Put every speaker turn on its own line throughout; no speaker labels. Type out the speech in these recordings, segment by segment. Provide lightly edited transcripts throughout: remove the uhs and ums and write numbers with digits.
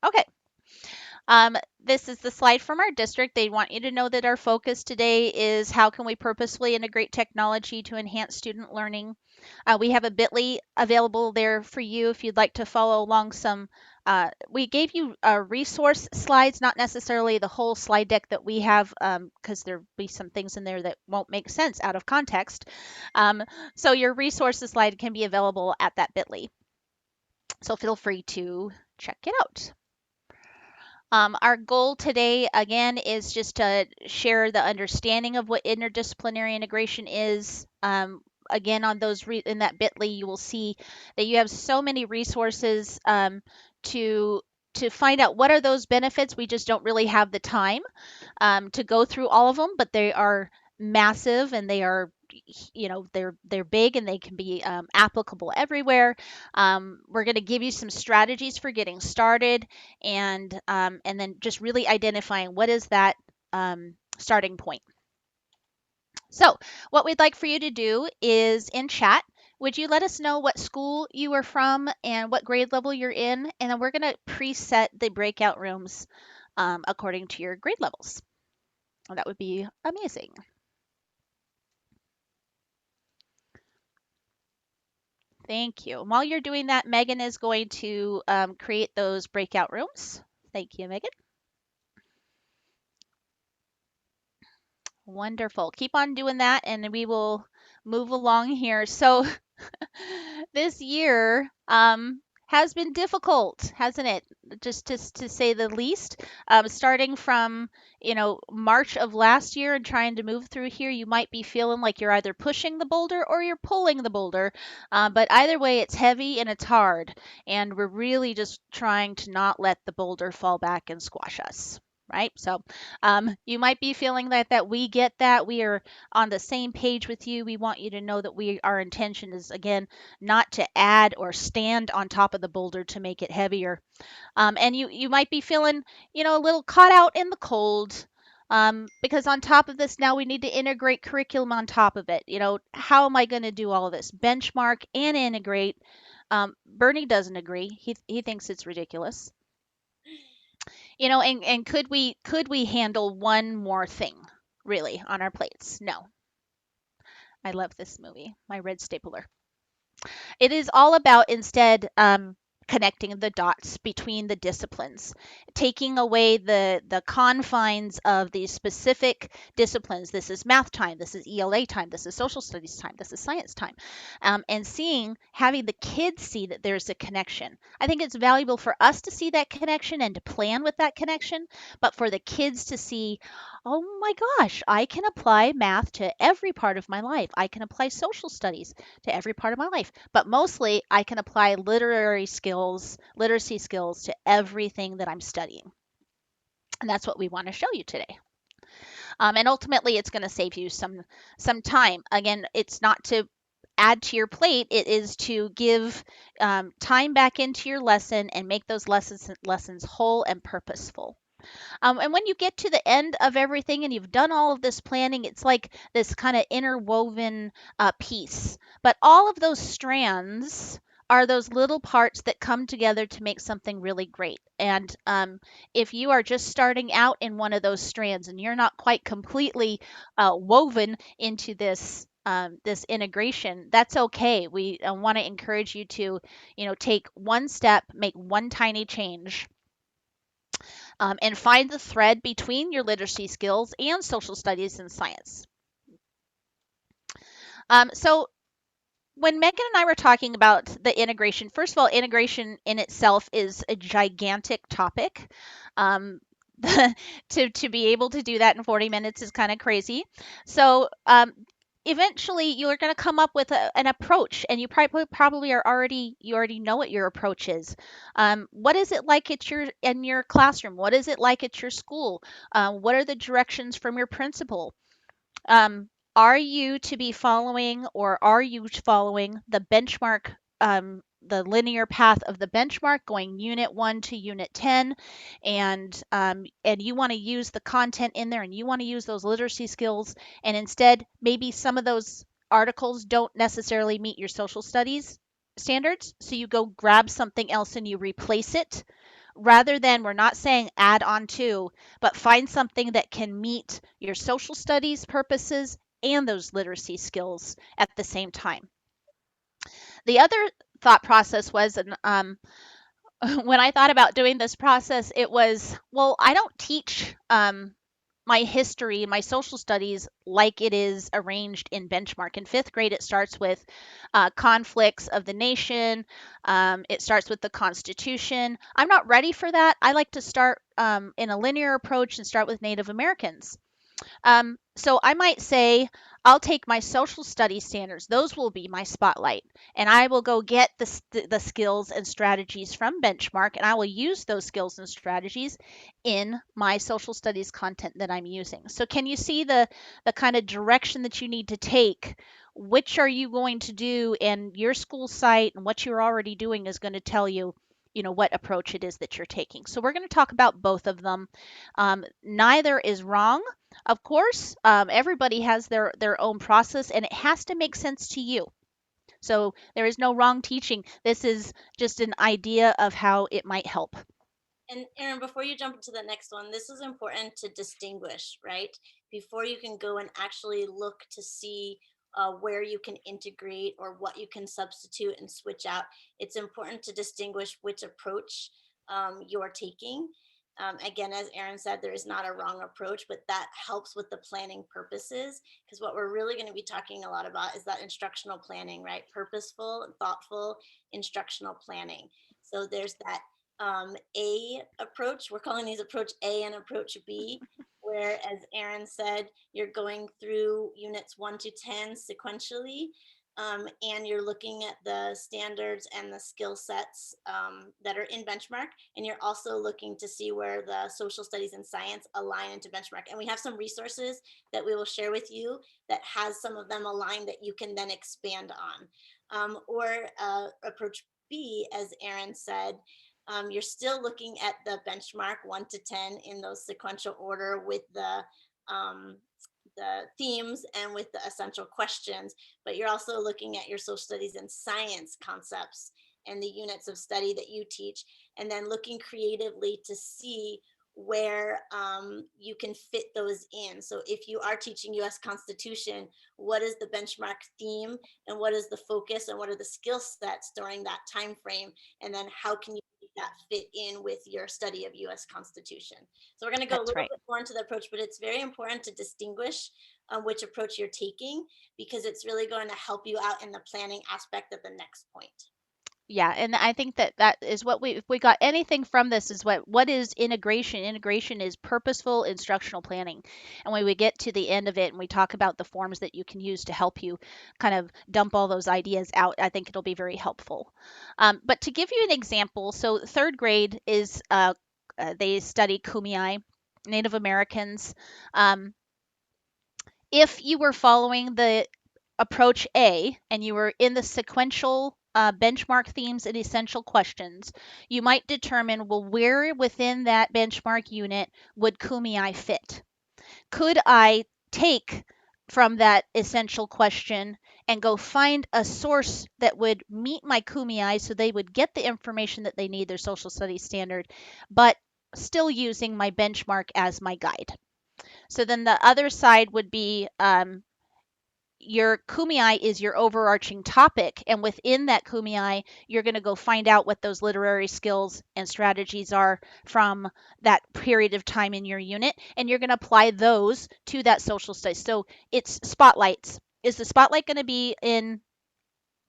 Okay. This is the slide from our district. They want you to know that our focus today is how can we purposefully integrate technology to enhance student learning. We have a bit.ly available there for you if you'd like to follow along some. We gave you resource slides, not necessarily the whole slide deck that we have, because there'll be some things in there that won't make sense out of context. Um, so your resources slide can be available at that bit.ly. So feel free to check it out. Our goal today, again, is just to share the understanding of what interdisciplinary integration is. Again, on those in that bit.ly, you will see that you have so many resources to to find out what are those benefits. We just don't really have the time to go through all of them, but they are massive and they are, they're big and they can be applicable everywhere. We're going to give you some strategies for getting started, and then just really identifying what is that starting point. So what we'd like for you to do is in chat, would you let us know what school you are from and what grade level you're in? And then we're going to preset the breakout rooms according to your grade levels. That would be amazing. Thank you. While you're doing that, Megan is going to create those breakout rooms. Thank you, Megan. Wonderful. Keep on doing that, and we will move along here. So this year has been difficult, hasn't it? Just to say the least. Starting from March of last year and trying to move through here, you might be feeling like you're either pushing the boulder or you're pulling the boulder. But either way, it's heavy and it's hard, and we're really just trying to not let the boulder fall back and squash us. Right? So you might be feeling that we get that. We are on the same page with you. We want you to know that our intention is, again, not to add or stand on top of the boulder to make it heavier. And you might be feeling, a little caught out in the cold. Because on top of this, now we need to integrate curriculum on top of it. How am I going to do all of this? Benchmark and integrate. Bernie doesn't agree. He thinks it's ridiculous. And could we handle one more thing really on our plates? No. I love this movie, My Red Stapler. It is all about instead connecting the dots between the disciplines, taking away the confines of these specific disciplines. This is math time, this is ELA time, this is social studies time, this is science time, and having the kids see that there's a connection. I think it's valuable for us to see that connection and to plan with that connection, but for the kids to see, oh my gosh, I can apply math to every part of my life. I can apply social studies to every part of my life. But mostly, I can apply literacy skills to everything that I'm studying. And that's what we want to show you today. And ultimately, it's going to save you some time. Again, it's not to add to your plate. It is to give time back into your lesson and make those lessons whole and purposeful. And when you get to the end of everything and you've done all of this planning, it's like this kind of interwoven piece. But all of those strands are those little parts that come together to make something really great. And if you are just starting out in one of those strands and you're not quite completely woven into this integration, that's okay. We want to encourage you to, take one step, make one tiny change, and find the thread between your literacy skills and social studies and science. So when Megan and I were talking about the integration, first of all, integration in itself is a gigantic topic. Um, to be able to do that in 40 minutes is kind of crazy. So eventually you're going to come up with an approach, and you probably you already know what your approach is. What is it like in your classroom? What is it like at your school? What are the directions from your principal? um, are you to be following, or are you following the benchmark, the linear path of the benchmark, going unit 1 to unit 10, and you want to use the content in there and you want to use those literacy skills, and instead maybe some of those articles don't necessarily meet your social studies standards, so you go grab something else and you replace it rather than, we're not saying add on to, but find something that can meet your social studies purposes and those literacy skills at the same time. The other thought process was, and when I thought about doing this process, it was, well, I don't teach my history, my social studies, like it is arranged in benchmark. In fifth grade, it starts with conflicts of the nation. It starts with the Constitution. I'm not ready for that. I like to start in a linear approach and start with Native Americans. So I might say, I'll take my social studies standards. Those will be my spotlight. And I will go get the skills and strategies from benchmark, and I will use those skills and strategies in my social studies content that I'm using. So can you see the kind of direction that you need to take? Which are you going to do? And your school site and what you're already doing is going to tell you, what approach it is that you're taking. So we're going to talk about both of them. Neither is wrong. Of course, everybody has their own process, and it has to make sense to you. So there is no wrong teaching. This is just an idea of how it might help.
And Erin, before you jump into the next one, this is important to distinguish, right? Before you can go and actually look to see where you can integrate or what you can substitute and switch out, it's important to distinguish which approach you're taking. Again, as Erin said, there is not a wrong approach, but that helps with the planning purposes, because what we're really going to be talking a lot about is that instructional planning, right? Purposeful, thoughtful instructional planning. So there's that A approach. We're calling these approach A and approach B, where, as Erin said, you're going through units 1 to 10 sequentially, and you're looking at the standards and the skill sets that are in benchmark, and you're also looking to see where the social studies and science align into benchmark. And we have some resources that we will share with you that has some of them aligned that you can then expand on. Or approach B, as Erin said, you're still looking at the benchmark 1 to 10 in those sequential order with the themes and with the essential questions, but you're also looking at your social studies and science concepts and the units of study that you teach, and then looking creatively to see where you can fit those in. So if you are teaching US Constitution, what is the benchmark theme, and what is the focus, and what are the skill sets during that time frame, and then how can you make that fit in with your study of US Constitution? So we're going to go a
That's
little
right.
bit more into the approach, but it's very important to distinguish which approach you're taking, because it's really going to help you out in the planning aspect at the next point.
Yeah, and I think that that is what we, if we got anything from this, is what is integration. Integration is purposeful instructional planning. And when we get to the end of it and we talk about the forms that you can use to help you kind of dump all those ideas out, I think it'll be very helpful. But to give you an example, so third grade is they study Kumeyaay, Native Americans. Um, if you were following the approach A and you were in the sequential benchmark themes and essential questions, you might determine, well, where within that benchmark unit would Kumeyaay fit? Could I take from that essential question and go find a source that would meet my Kumeyaay so they would get the information that they need, their social studies standard, but still using my benchmark as my guide? So then the other side would be, your Kumeyaay is your overarching topic, and within that Kumeyaay, you're going to go find out what those literary skills and strategies are from that period of time in your unit, and you're going to apply those to that social studies. So it's spotlights. Is the spotlight going to be in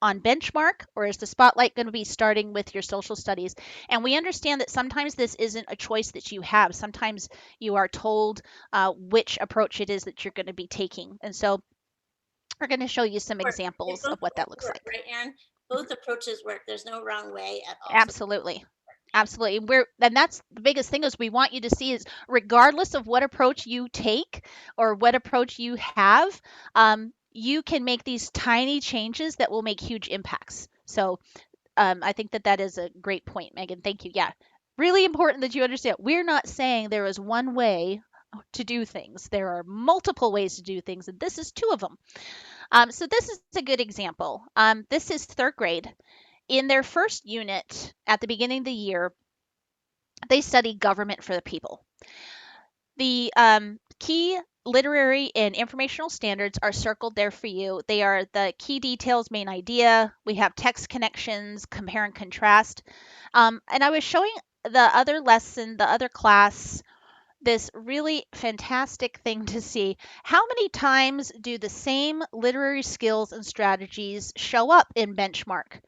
on benchmark, or is the spotlight going to be starting with your social studies? And we understand that sometimes this isn't a choice that you have. Sometimes you are told which approach it is that you're going to be taking. And so we're going to show you some
Work. They
examples
both
of what that looks
work,
like.
right, Aaron? Both approaches work. There's no wrong way at all. So
Absolutely. Absolutely. And that's the biggest thing, is we want you to see is, regardless of what approach you take or what approach you have, you can make these tiny changes that will make huge impacts. So I think that that is a great point, Megan. Thank you. Yeah. Really important that you understand, we're not saying there is one way to do things. There are multiple ways to do things, and this is two of them. So this is a good example. This is third grade. In their first unit at the beginning of the year, They study government for the people. The key literary and informational standards are circled there for you. They are the key details, main idea. We have text connections, compare and contrast. And I was showing the other lesson, the other class, this really fantastic thing to see. How many times do the same literary skills and strategies show up in benchmark?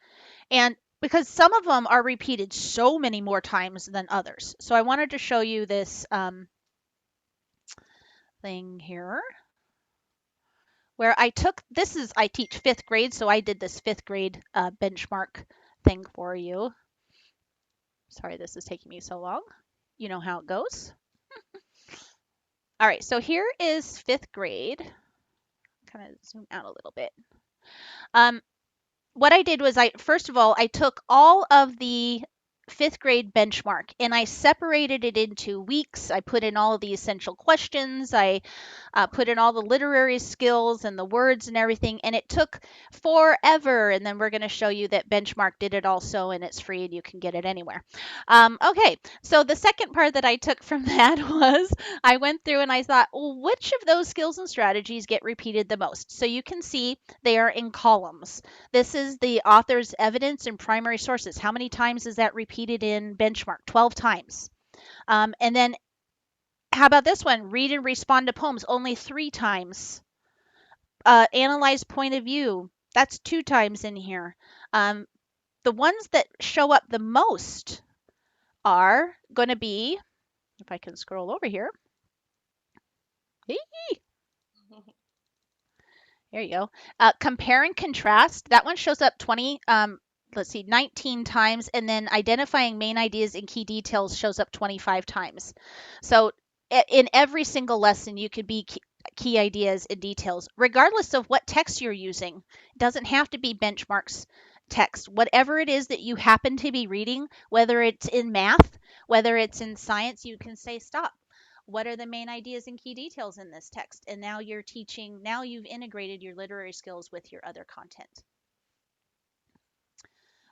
And because some of them are repeated so many more times than others. So I wanted to show you this thing here where I teach fifth grade, so I did this fifth grade benchmark thing for you. Sorry, this is taking me so long. You know how it goes. All right, so here is fifth grade. Kind of zoom out a little bit. Um, what I did was first of all, I took all of the fifth grade benchmark and I separated it into weeks. I put in all of the essential questions. I put in all the literary skills and the words and everything, and it took forever. And then we're going to show you that Benchmark did it also, and it's free and you can get it anywhere. Okay, so the second part that I took from that was I went through and I thought, well, which of those skills and strategies get repeated the most? So you can see they are in columns. This is the author's evidence and primary sources. How many times is that repeated in Benchmark? 12 times. And then how about this one? Read and respond to poems only 3 times. Analyze point of view. That's 2 times in here. The ones that show up the most are going to be, if I can scroll over here. There you go. Compare and contrast. That one shows up 19 times. And then identifying main ideas and key details shows up 25 times. So in every single lesson, you could be key ideas and details, regardless of what text you're using. It doesn't have to be benchmarks text. Whatever it is that you happen to be reading, whether it's in math, whether it's in science, you can say stop. What are the main ideas and key details in this text? And now you're teaching, now you've integrated your literary skills with your other content.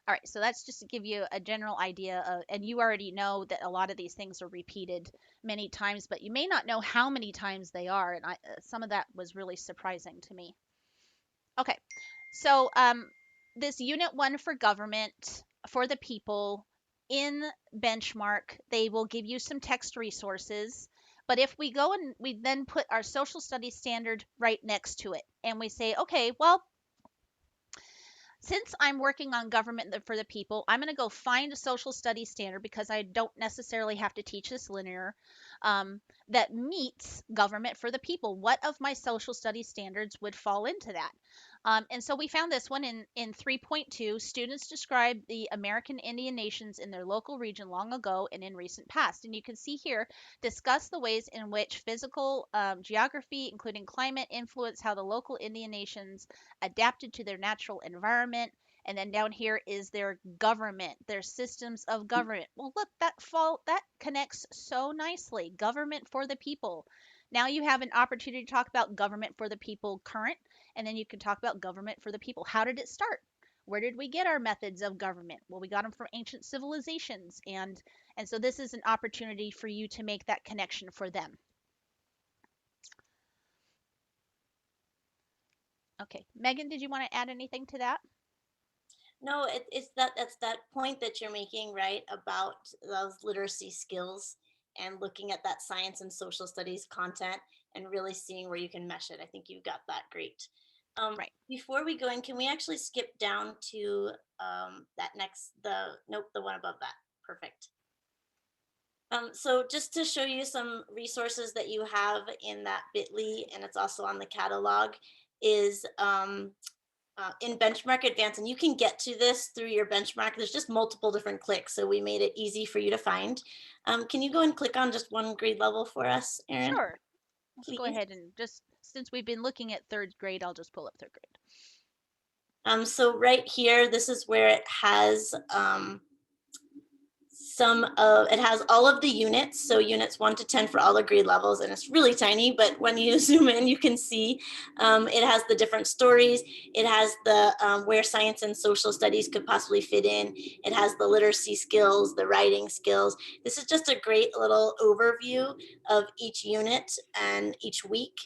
All right, so that's just to give you a general idea of, and you already know that a lot of these things are repeated many times, but you may not know how many times they are, and some of that was really surprising to me. Okay, so this Unit 1 for government, for the people, in Benchmark, they will give you some text resources. But if we go and we then put our social studies standard right next to it, and we say, okay, well, since I'm working on government for the people, I'm going to go find a social studies standard because I don't necessarily have to teach this linear that meets government for the people. What of my social studies standards would fall into that? And so we found this one in 3.2. Students describe the American Indian nations in their local region long ago and in recent past. And you can see here, discuss the ways in which physical geography, including climate, influence how the local Indian nations adapted to their natural environment. And then down here is their government, their systems of government. Well, look, that connects so nicely. Government for the people. Now you have an opportunity to talk about government for the people current, and then you can talk about government for the people. How did it start? Where did we get our methods of government? Well, we got them from ancient civilizations, and so this is an opportunity for you to make that connection for them. Okay, Megan, did you want to add anything to that?
No, that's that point that you're making, right, about those literacy skills and looking at that science and social studies content and really seeing where you can mesh it. I think you got that great.
Right.
Before we go in, can we actually skip down to that next, the one above that? Perfect. So just to show you some resources that you have in that bit.ly, and it's also on the catalog, is in Benchmark Advance, and you can get to this through your benchmark. There's just multiple different clicks, so we made it easy for you to find. Can you go and click on just one grade level for us, Erin,
Sure. Let's go
please?
ahead and just, since we've been looking at third grade, I'll just pull up third grade.
So right here, this is where it has it has all of the units, so units 1 to 10 for all the grade levels, and it's really tiny, but when you zoom in you can see it has the different stories. It has the where science and social studies could possibly fit in. It has the literacy skills, the writing skills. This is just a great little overview of each unit and each week,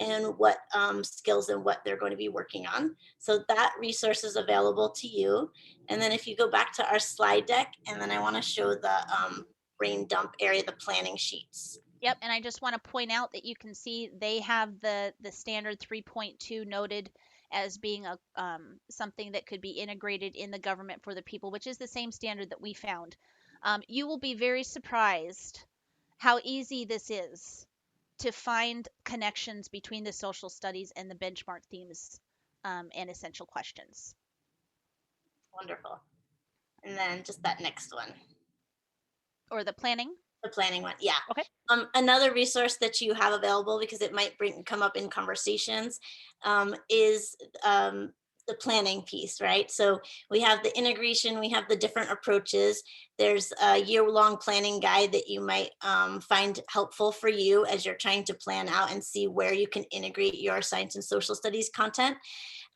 and what skills and what they're going to be working on. So that resource is available to you. And then if you go back to our slide deck, and then I want to show the brain dump area, the planning sheets.
Yep, and I just want to point out that you can see they have the standard 3.2 noted as being a something that could be integrated in the government for the people, which is the same standard that we found. You will be very surprised how easy this is to find connections between the social studies and the benchmark themes and essential questions.
Wonderful. And then just that next one.
Or the planning.
The planning one, yeah.
Okay.
Another resource that you have available, because it might come up in conversations, is the planning piece, right? So we have the integration, we have the different approaches. There's a year-long planning guide that you might find helpful for you as you're trying to plan out and see where you can integrate your science and social studies content.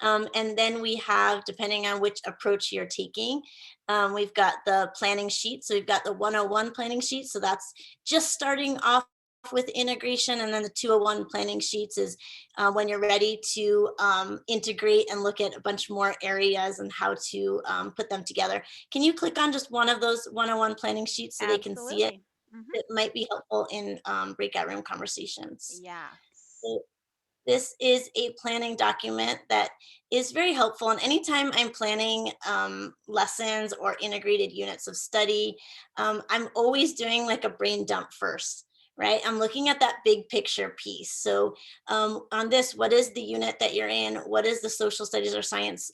And then we have, depending on which approach you're taking, we've got the planning sheet. So we've got the 101 planning sheet. So that's just starting off with integration. And then the 201 planning sheets is when you're ready to integrate and look at a bunch more areas and how to put them together. Can you click on just one of those 101 planning sheets so they can see it?
Absolutely. Hmm.
It might be helpful in breakout room conversations.
Yes.
So this is a planning document that is very helpful. And anytime I'm planning lessons or integrated units of study, I'm always doing like a brain dump first, right? I'm looking at that big picture piece. So on this, what is the unit that you're in? What is the social studies or science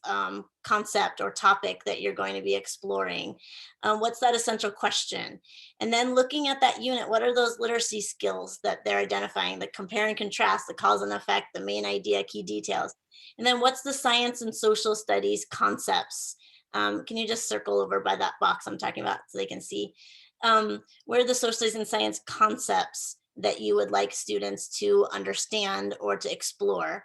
concept or topic that you're going to be exploring? What's that essential question? And then looking at that unit, what are those literacy skills that they're identifying? The compare and contrast, the cause and effect, the main idea, key details. And then what's the science and social studies concepts? Can you just circle over by that box I'm talking about so they can see? Where are the social studies and science concepts that you would like students to understand or to explore?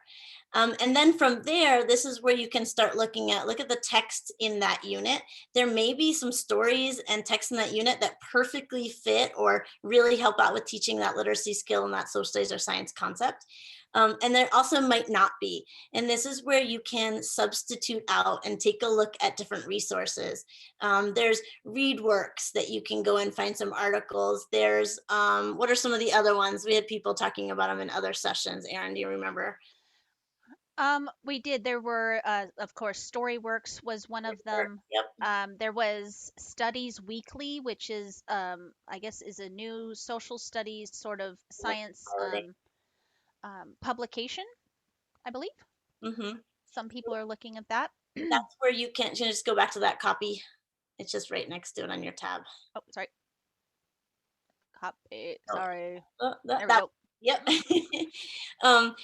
And then from there, this is where you can start look at the text in that unit. There may be some stories and text in that unit that perfectly fit or really help out with teaching that literacy skill and that social studies or science concept. And there also might not be. And this is where you can substitute out and take a look at different resources. There's ReadWorks that you can go and find some articles. There's, what are some of the other ones? We had people talking about them in other sessions. Erin, do you remember?
We did. There were, of course, Storyworks was one of them.
Yep.
There was Studies Weekly, which is, I guess, is a new social studies sort of
Yep.
science
Holiday.
publication, I believe.
Mm-hmm.
Some people are looking at that.
That's where you can just go back to that copy. It's just right next to it on your tab.
Oh, sorry. Copy.
Oh,
Sorry. There we
that
go.
yep.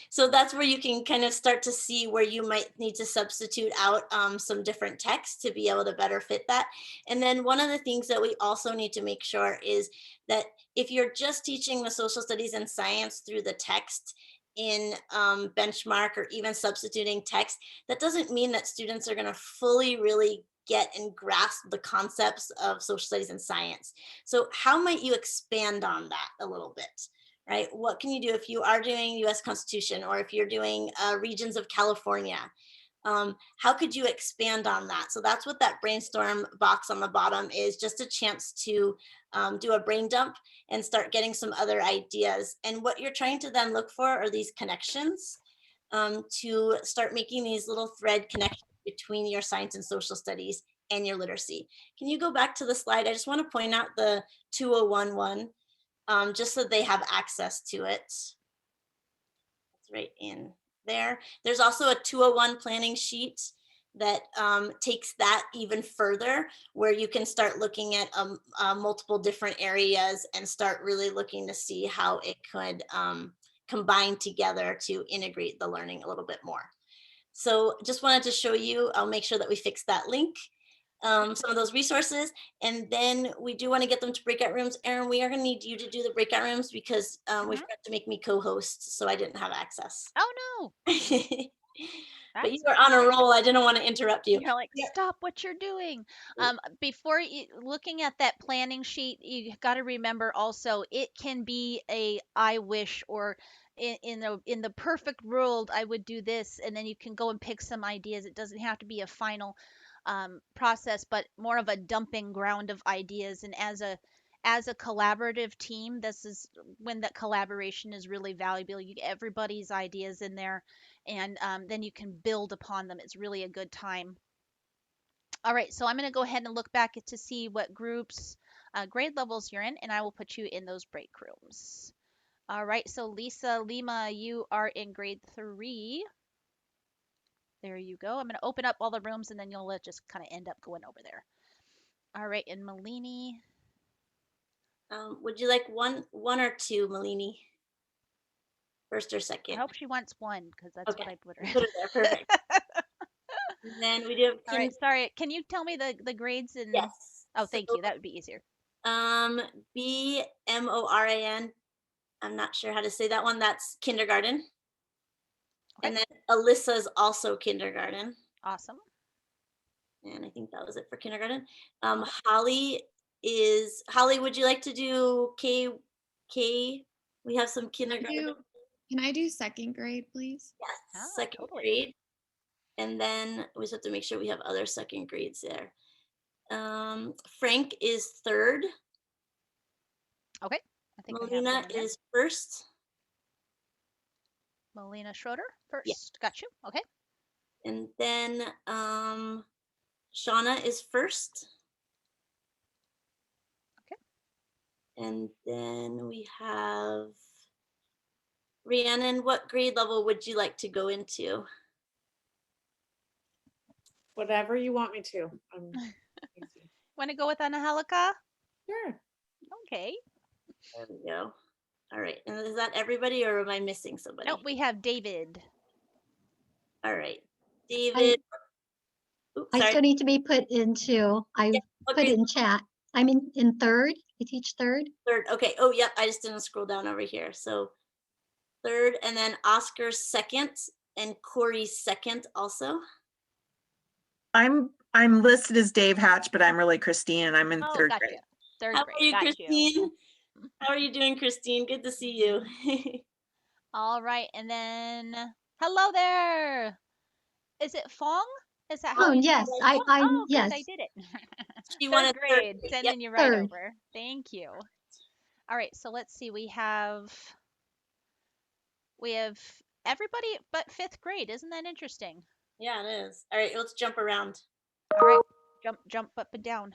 So that's where you can kind of start to see where you might need to substitute out some different text to be able to better fit that. And then one of the things that we also need to make sure is that if you're just teaching the social studies and science through the text in benchmark or even substituting text, that doesn't mean that students are going to fully really get and grasp the concepts of social studies and science. So how might you expand on that a little bit? Right? What can you do if you are doing US Constitution or if you're doing regions of California? How could you expand on that? So that's what that brainstorm box on the bottom is, just a chance to do a brain dump and start getting some other ideas. And what you're trying to then look for are these connections to start making these little thread connections between your science and social studies and your literacy. Can you go back to the slide? I just want to point out the 201 one, just so they have access to it. It's right in there. There's also a 201 planning sheet that takes that even further, where you can start looking at multiple different areas and start really looking to see how it could combine together to integrate the learning a little bit more. So just wanted to show you, I'll make sure that we fix that link. some of those resources. And then we do want to get them to breakout rooms. Erin, we are going to need you to do the breakout rooms because we
Mhm.
forgot to make me co-host, so I didn't have access.
Oh no,
But you
that's
are on a
fine.
roll. I didn't want to interrupt you.
You're like,
Yeah.
stop what you're doing. Before you, looking at that planning sheet, you got to remember also it can be a I wish or in the perfect world I would do this, and then you can go and pick some ideas. It doesn't have to be a final process, but more of a dumping ground of ideas. And as a collaborative team, this is when that collaboration is really valuable. You get everybody's ideas in there, and then you can build upon them. It's really a good time. All right, so I'm going to go ahead and look back to see what groups, grade levels you're in, and I will put you in those break rooms. All right, so Lisa Lima, you are in grade 3. There you go. I'm going to open up all the rooms, and then you'll just kind of end up going over there. All right, and Malini.
Would you like one or two, Malini? First or
I
second?
hope she wants 1 because that's
Okay,
what I put her
we
in.
put it there. Perfect. And then we do have
All right, sorry. Can you tell me the grades and
Yes.
oh,
So
thank you. That would be easier.
BMORAN. I'm not sure how to say that one. That's kindergarten.
Okay,
And then Alyssa's also kindergarten.
awesome.
And I think that was it for kindergarten.
Okay.
Holly, would you like to do K? We have some
Can I
kindergarten.
do, can I do second grade, please?
Yes,
Oh,
second
totally.
grade. And then we just have to make sure we have other second grades there. Frank is third.
Okay, I think I have
Melina
them in there.
is first.
Melina Schroeder
Yeah.
first. Got you. Okay.
And then Shauna is first.
Okay.
And then we have Rhiannon. What grade level would you like to go into?
Whatever you want me to. Easy.
Want to go with Anahalika?
Sure.
Okay.
There we go. All right. And is that everybody or am I missing somebody?
Nope, we have David.
All right. David. Oops,
I
sorry.
still need to be put into, I
What
put
grade?
in chat. I'm in third. I teach third.
Third. Okay. Oh, yep. I just didn't scroll down over here. So third, and then Oscar second, and Corey second also.
I'm listed as Dave Hatch, but I'm really Christine, and I'm in
Oh,
third
got
grade.
you. Third
How
grade.
are you,
Got
Christine?
you.
How are you doing, Christine? Good to see you.
All right, and then hello there. Is it Fong? Is that how
Oh,
you say
yes,
it?
I'm,
Oh, good. I
yes,
did it.
She
Third
wanted third
grade.
grade. Yep.
Sending you right
third.
over. Thank you. All right, so let's see. We have everybody but 5th grade. Isn't that interesting?
Yeah, it is. All right, let's jump around.
All right. Jump up and down.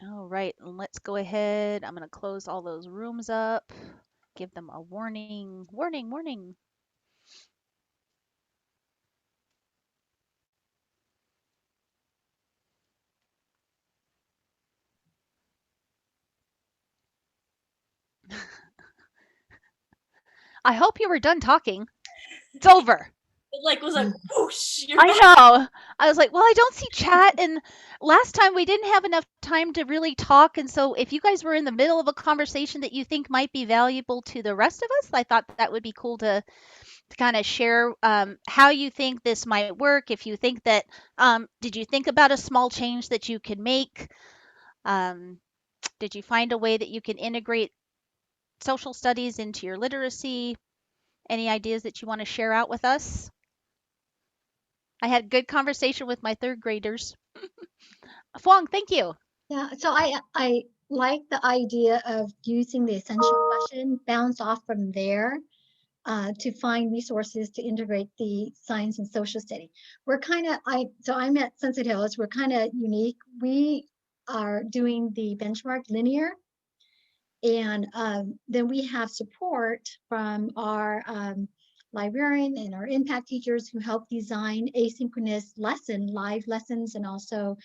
All right, let's go ahead. I'm going to close all those rooms up, give them a warning, warning, warning. I hope you were done talking. It's over.
It like was like whoosh, you're
I
back.
know. I was like, well, I don't see chat. And last time we didn't have enough time to really talk. And so if you guys were in the middle of a conversation that you think might be valuable to the rest of us, I thought that would be cool to kind of share how you think this might work. If you think that, did you think about a small change that you could make? Um, did you find a way that you can integrate social studies into your literacy? Any ideas that you want to share out with us? I had good conversation with my third graders. Fwang, thank you.
Yeah, so I like the idea of using the essential question, bounce off from there to find resources to integrate the science and social study. We're kind of, so I'm at Sunset Hills, we're kind of unique. We are doing the benchmark linear, and then we have support from our librarian and our impact teachers who help design asynchronous live lessons, and also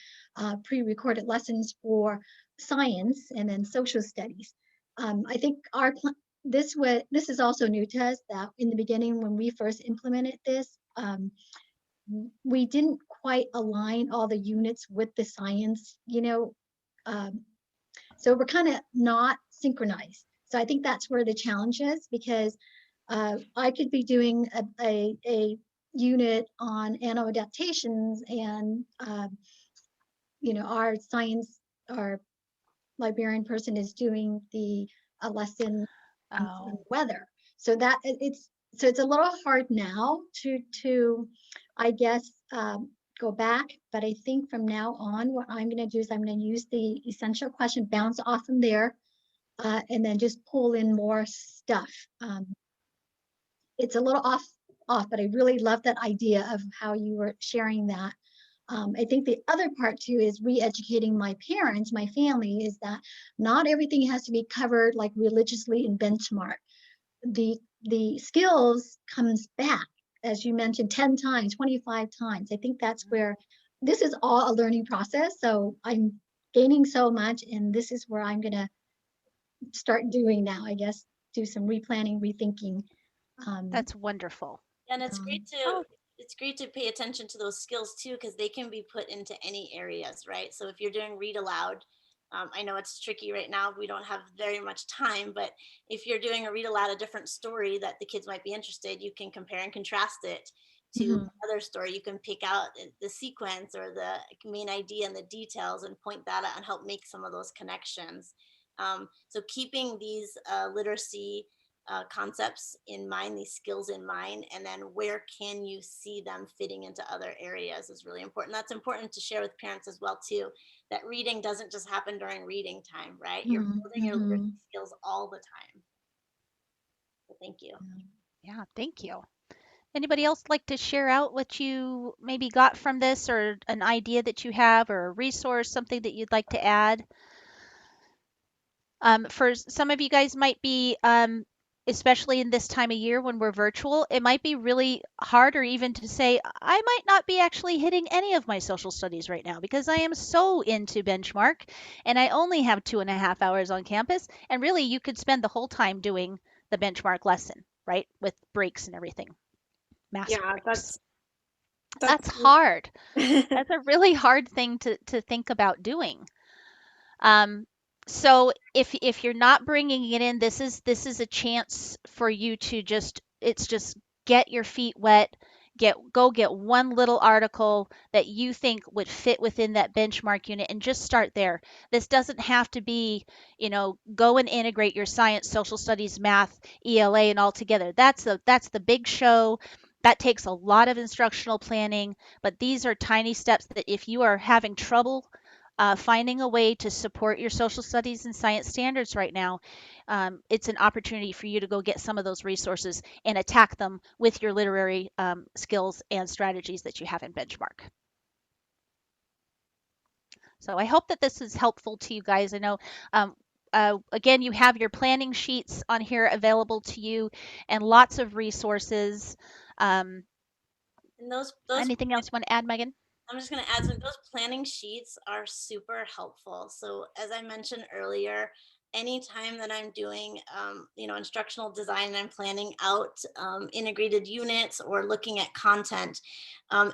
pre-recorded lessons for science and then social studies. I think this is also new to us, that in the beginning when we first implemented this, we didn't quite align all the units with the science, so we're kind of not synchronized. So I think that's where the challenge is, because I could be doing a unit on annoadaptations, and our librarian person is doing the lesson on
Oh,
weather. So it's a little hard now to I guess go back, but I think from now on, what I'm going to do is I'm going to use the essential question, bounce off from there, and then just pull in more stuff. It's a little off, but I really love that idea of how you were sharing that. I think the other part too is re-educating my parents, my family, is that not everything has to be covered like religiously in benchmark. The skills comes back, as you mentioned, 10 times, 25 times. I think that's where this is all a learning process. So I'm gaining so much, and this is where I'm gonna start doing now, I guess, do some replanning, rethinking. Um,
that's wonderful.
And it's
um,
great to pay attention to those skills too, because they can be put into any areas, right? So if you're doing read aloud, I know it's tricky right now, we don't have very much time, but if you're doing a read aloud a different story that the kids might be interested, you can compare and contrast it to
mhm,
another story. You can pick out the sequence or the main idea and the details and point that out and help make some of those connections. So keeping these literacy concepts in mind, these skills in mind, and then where can you see them fitting into other areas is really important. That's important to share with parents as well too, that reading doesn't just happen during reading time, right? You're
mhm,
building your literacy
mhm.
skills all the time. So thank you.
Yeah, thank you. Anybody else like to share out what you maybe got from this, or an idea that you have, or a resource, something that you'd like to add? For some of you guys might be, especially in this time of year when we're virtual, it might be really hard, or even to say, I might not be actually hitting any of my social studies right now because I am so into benchmark and I only have 2.5 hours on campus. And really, you could spend the whole time doing the benchmark lesson, right? With breaks and everything, mask
Yeah,
breaks.
that's
That's hard.
yeah,
That's a really hard thing to think about doing. Um, so if you're not bringing it in, this is a chance for you to just get your feet wet, get one little article that you think would fit within that benchmark unit and just start there. This doesn't have to be, go and integrate your science, social studies, math, ELA and all together. That's the big show. That takes a lot of instructional planning, but these are tiny steps that if you are having trouble finding a way to support your social studies and science standards right now, it's an opportunity for you to go get some of those resources and attack them with your literary skills and strategies that you have in benchmark. So I hope that this is helpful to you guys. I know, again, you have your planning sheets on here available to you and lots of resources. Um,
And those
Anything else you want to add, Megan?
I'm just going to add some, those planning sheets are super helpful. So as I mentioned earlier, anytime that I'm doing, instructional design, and I'm planning out integrated units or looking at content,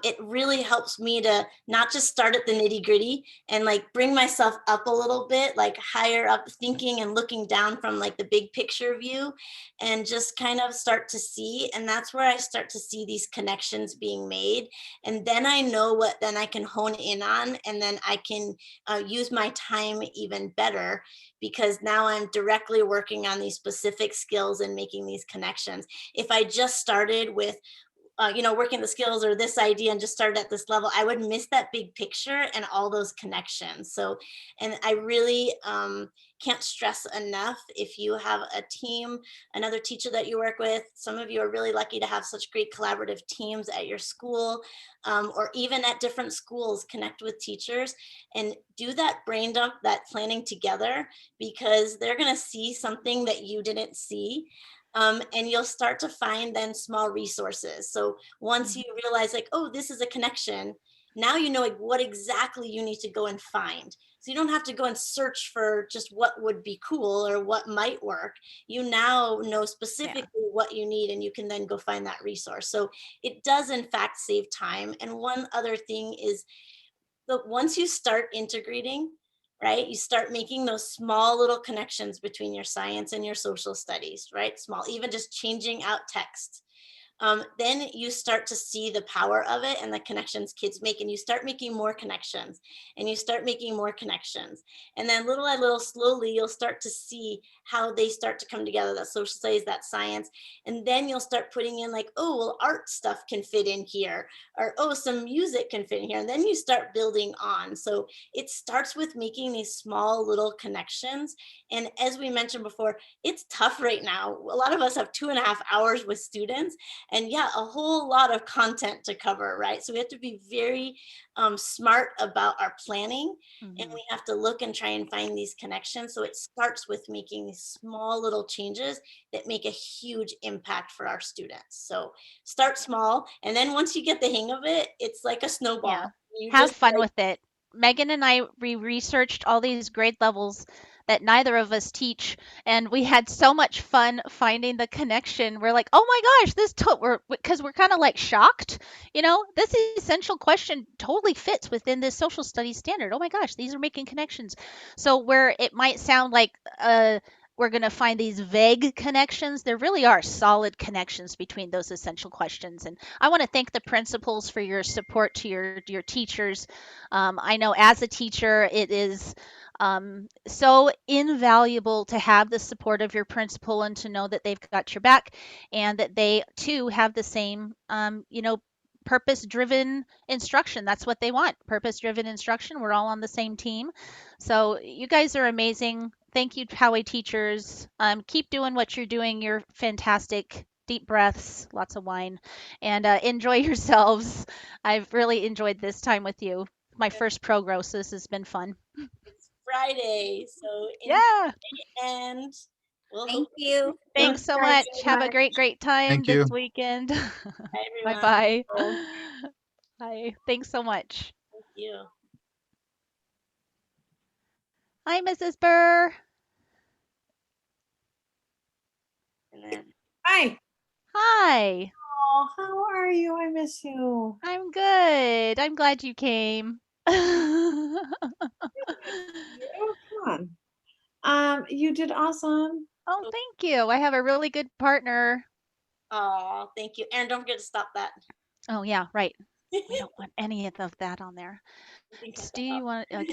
it really helps me to not just start at the nitty gritty and like bring myself up a little bit, like higher up thinking and looking down from like the big picture view and just kind of start to see. And that's where I start to see these connections being made. And then I know what then I can hone in on, and then I can use my time even better because now I'm directly working on these specific skills and making these connections. If I just started with working the skills or this idea and just started at this level, I would miss that big picture and all those connections. So, and I really can't stress enough, if you have a team, another teacher that you work with, some of you are really lucky to have such great collaborative teams at your school, or even at different schools, connect with teachers and do that brain dump, that planning together, because they're going to see something that you didn't see. And you'll start to find then small resources. So once you realize like, oh, this is a connection, now you know like what exactly you need to go and find. So you don't have to go and search for just what would be cool or what might work. You now know specifically what you need, and you can then go find that resource. So it does in fact save time. And one other thing is, but once you start integrating, right, you start making those small little connections between your science and your social studies, right? Small, even just changing out text. Then you start to see the power of it and the connections kids make, and you start making more connections and you start making more connections. And then little by little, slowly, you'll start to see how they start to come together, that social studies, that science. And then you'll start putting in like, oh, well, art stuff can fit in here, or, oh, some music can fit in here. And then you start building on. So it starts with making these small little connections. And as we mentioned before, it's tough right now. A lot of us have 2.5 hours with students, and yeah, a whole lot of content to cover, right? So we have to be very smart about our planning, and
Mhm.
we have to look and try and find these connections. So it starts with making these small little changes that make a huge impact for our students. So start small, and then once you get the hang of it, it's like a snowball.
Yeah.
You
Have
just
fun
like,
with it. Megan and I researched all these grade levels that neither of us teach, and we had so much fun finding the connection. We're like, "Oh my gosh, we're because we're kind of like shocked, this essential question totally fits within this social studies standard. Oh my gosh, these are making connections." So where it might sound like we're going to find these vague connections, there really are solid connections between those essential questions. And I want to thank the principals for your support to your teachers. I know as a teacher, it is so invaluable to have the support of your principal and to know that they've got your back and that they too have the same, purpose driven instruction. That's what they want, purpose driven instruction. We're all on the same team. So you guys are amazing. Thank you, Howie teachers. Keep doing what you're doing. You're fantastic. Deep breaths, lots of wine, and enjoy yourselves. I've really enjoyed this time with you. My first pro, so this has been fun.
it's Friday, so enjoy,
Yeah.
and we'll
Thank
hope
you.
Thanks
Thanks
so
guys
much.
so
Have a
much.
great time
Thank
this
you.
weekend.
bye
Bye
everyone.
bye.
Bye.
Bye. Thanks so much.
Thank you.
Hi, Mrs. Burr.
And then
Hi.
Hi.
Oh, how are you? I miss you.
I'm good. I'm glad you came.
Oh, come on. You did awesome.
Oh, thank you. I have a really good partner.
oh, thank you. Aaron, don't forget to stop that.
Oh, yeah, right. We don't want any of that on there.
You can cut
Do
that off.
you want? Okay.